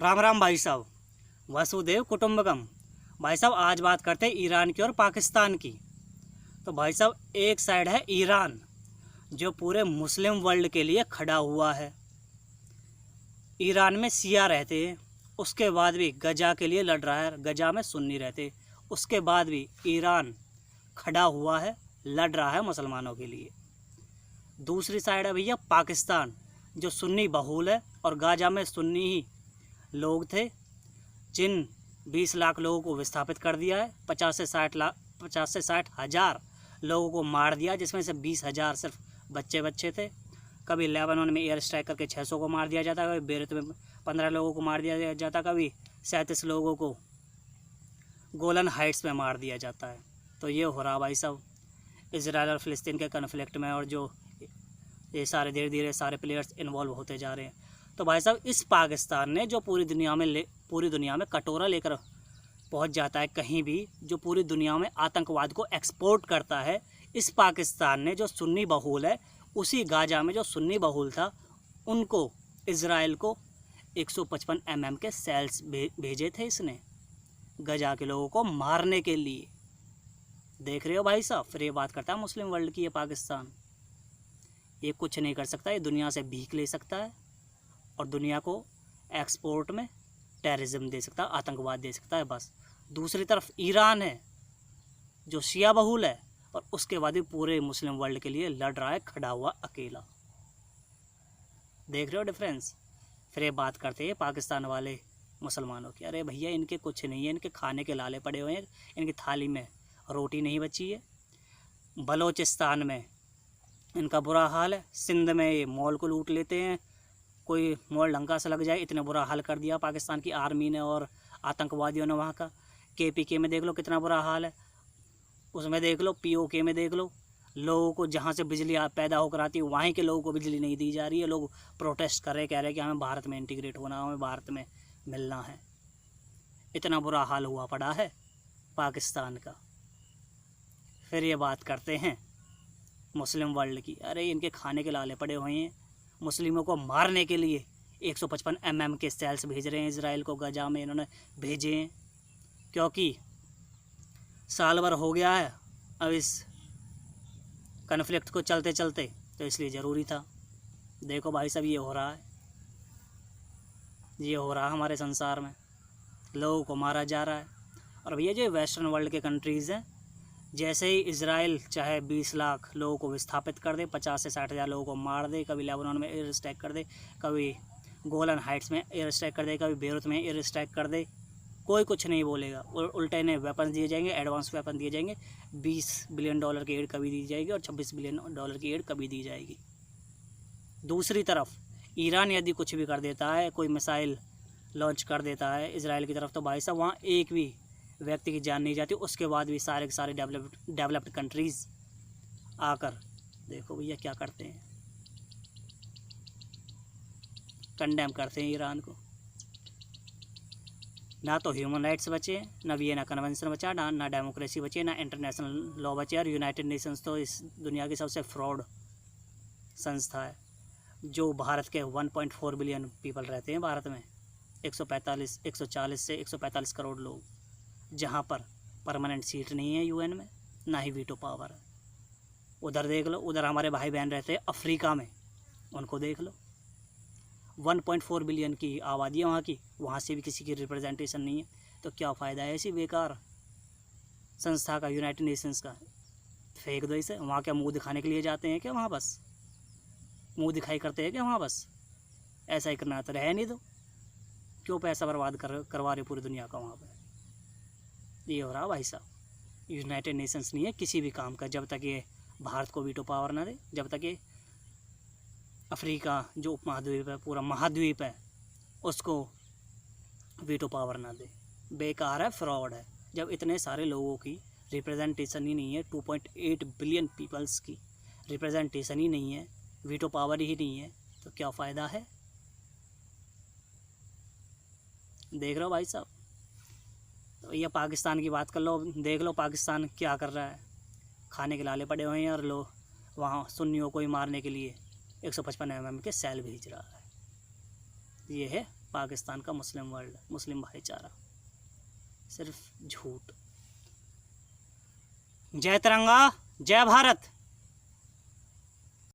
राम राम भाई साहब, वसुदेव कुटुंबकम। भाई साहब आज बात करते हैं ईरान की और पाकिस्तान की। तो भाई साहब एक साइड है ईरान जो पूरे मुस्लिम वर्ल्ड के लिए खड़ा हुआ है। ईरान में शिया रहते हैं, उसके बाद भी गजा के लिए लड़ रहा है, गजा में सुन्नी रहते, उसके बाद भी ईरान खड़ा हुआ है, लड़ रहा है मुसलमानों के लिए। दूसरी साइड है भैया पाकिस्तान जो सुन्नी बहुल है और गाजा में सुन्नी ही लोग थे, जिन 20 लाख लोगों को विस्थापित कर दिया है। 50 से 60 हज़ार लोगों को मार दिया, जिसमें से 20,000 सिर्फ बच्चे थे। कभी लेबनान में एयर स्ट्राइक करके 600 को मार दिया जाता है, कभी बेरूत में 15 लोगों को मार दिया जाता, कभी 37 लोगों को गोलन हाइट्स में मार दिया जाता है। तो ये हो रहा भाई साहब इजराइल और फ़िलिस्तीन के कन्फ्लिक्ट में, और जो ये सारे धीरे धीरे सारे प्लेयर्स इन्वॉल्व होते जा रहे हैं। तो भाई साहब इस पाकिस्तान ने जो पूरी दुनिया में कटोरा लेकर पहुंच जाता है कहीं भी, जो पूरी दुनिया में आतंकवाद को एक्सपोर्ट करता है, इस पाकिस्तान ने जो सुन्नी बहुल है, उसी गाजा में जो सुन्नी बहुल था उनको इजराइल को 155 mm के सेल्स भेजे थे इसने गजा के लोगों को मारने के लिए। देख रहे हो भाई साहब, फिर ये बात करता है मुस्लिम वर्ल्ड की। ये पाकिस्तान ये कुछ नहीं कर सकता, ये दुनिया से भीख ले सकता है और दुनिया को एक्सपोर्ट में टेररिज्म दे सकता है, आतंकवाद दे सकता है बस। दूसरी तरफ ईरान है जो शिया बहुल है और उसके बाद भी पूरे मुस्लिम वर्ल्ड के लिए लड़ रहा है, खड़ा हुआ अकेला। देख रहे हो डिफरेंस। फिर ये बात करते हैं पाकिस्तान वाले मुसलमानों की। अरे भैया इनके कुछ नहीं है, इनके खाने के लाले पड़े हुए हैं, इनकी थाली में रोटी नहीं बची है। बलोचिस्तान में इनका बुरा हाल है, सिंध में ये मॉल को लूट लेते हैं, कोई मॉल ढंका से लग जाए, इतने बुरा हाल कर दिया पाकिस्तान की आर्मी ने और आतंकवादियों ने वहाँ का। KPK में देख लो कितना बुरा हाल है, उसमें देख लो, POK में देख लो, लोगों को जहाँ से बिजली पैदा होकर आती है वहीं के लोगों को बिजली नहीं दी जा रही है। लोग प्रोटेस्ट कर रहे, कह रहे हैं कि हमें भारत में इंटीग्रेट होना, हमें भारत में मिलना है। इतना बुरा हाल हुआ पड़ा है पाकिस्तान का। फिर ये बात करते हैं मुस्लिम वर्ल्ड की। अरे इनके खाने के लाले पड़े हुए हैं, मुस्लिमों को मारने के लिए 155 mm के सेल्स भेज रहे हैं इजराइल को, गजा में इन्होंने भेजे हैं, क्योंकि साल भर हो गया है अब इस कन्फ्लिक्ट को चलते चलते, तो इसलिए ज़रूरी था। देखो भाई साहब ये हो रहा है, ये हो रहा है हमारे संसार में, लोगों को मारा जा रहा है। और भैया जो वेस्टर्न वर्ल्ड के कंट्रीज़ हैं, जैसे ही इजराइल चाहे 20 लाख लोगों को विस्थापित कर दे, 50 से 60 हज़ार लोगों को मार दे, कभी लेबनान में एयर स्ट्राइक कर दे, कभी गोलन हाइट्स में एयर स्ट्राइक कर दे, कभी बेरूत में एयर स्ट्राइक कर दे, कोई कुछ नहीं बोलेगा। उल्टे ने वेपन्स दिए जाएंगे, एडवांस वेपन दिए जाएंगे। $20 बिलियन की एड कभी दी जाएगी और $26 बिलियन की एड कभी दी जाएगी। दूसरी तरफ ईरान यदि कुछ भी कर देता है, कोई मिसाइल लॉन्च कर देता है इजराइल की तरफ, तो भाई साहब वहाँ एक भी व्यक्ति की जान नहीं जाती। उसके बाद भी सारे के सारे डेवलप्ड कंट्रीज़ आकर देखो भैया क्या करते हैं, कंडेम करते हैं ईरान को। ना तो ह्यूमन राइट्स बचे, ना वियना कन्वेंशन बचा, ना डेमोक्रेसी बचे, ना इंटरनेशनल लॉ बचे। और यूनाइटेड नेशंस तो इस दुनिया की सबसे फ्रॉड संस्था है। जो भारत के 1.4 बिलियन पीपल रहते हैं भारत में, 140 से 145 करोड़ लोग, जहाँ पर परमानेंट सीट नहीं है UN में, ना ही वीटो पावर है। उधर देख लो, उधर हमारे भाई बहन रहते हैं अफ्रीका में, उनको देख लो, 1.4 बिलियन की आबादी है वहाँ की, वहाँ से भी किसी की रिप्रेजेंटेशन नहीं है। तो क्या फ़ायदा है ऐसी बेकार संस्था का, यूनाइटेड नेशंस का। फेंक दो इसे। वहाँ क्या मुँह दिखाने के लिए जाते हैं क्या? वहाँ बस मुँह दिखाई करते हैं क्या वहाँ? बस ऐसा ही करना तो रह नहीं दो, क्यों पैसा बर्बाद करवा रहे पूरी दुनिया का वहाँ पर। ये हो रहा भाई साहब, यूनाइटेड नेशंस नहीं है किसी भी काम का जब तक ये भारत को वीटो पावर ना दे, जब तक ये अफ्रीका जो उपमहाद्वीप है, पूरा महाद्वीप है, उसको वीटो पावर ना दे। बेकार है, फ्रॉड है। जब इतने सारे लोगों की रिप्रेजेंटेशन ही नहीं है, 2.8 बिलियन पीपल्स की रिप्रेजेंटेशन ही नहीं है, वीटो पावर ही नहीं है, तो क्या फ़ायदा है? देख रहे हो भाई साहब। तो ये पाकिस्तान की बात कर लो, देख लो पाकिस्तान क्या कर रहा है, खाने के लाले पड़े हुए हैं और लोग वहाँ सुन्नियों को ही मारने के लिए 155 mm के सेल भेज रहा है। ये है पाकिस्तान का मुस्लिम वर्ल्ड, मुस्लिम भाईचारा, सिर्फ झूठ। जय तिरंगा, जय भारत।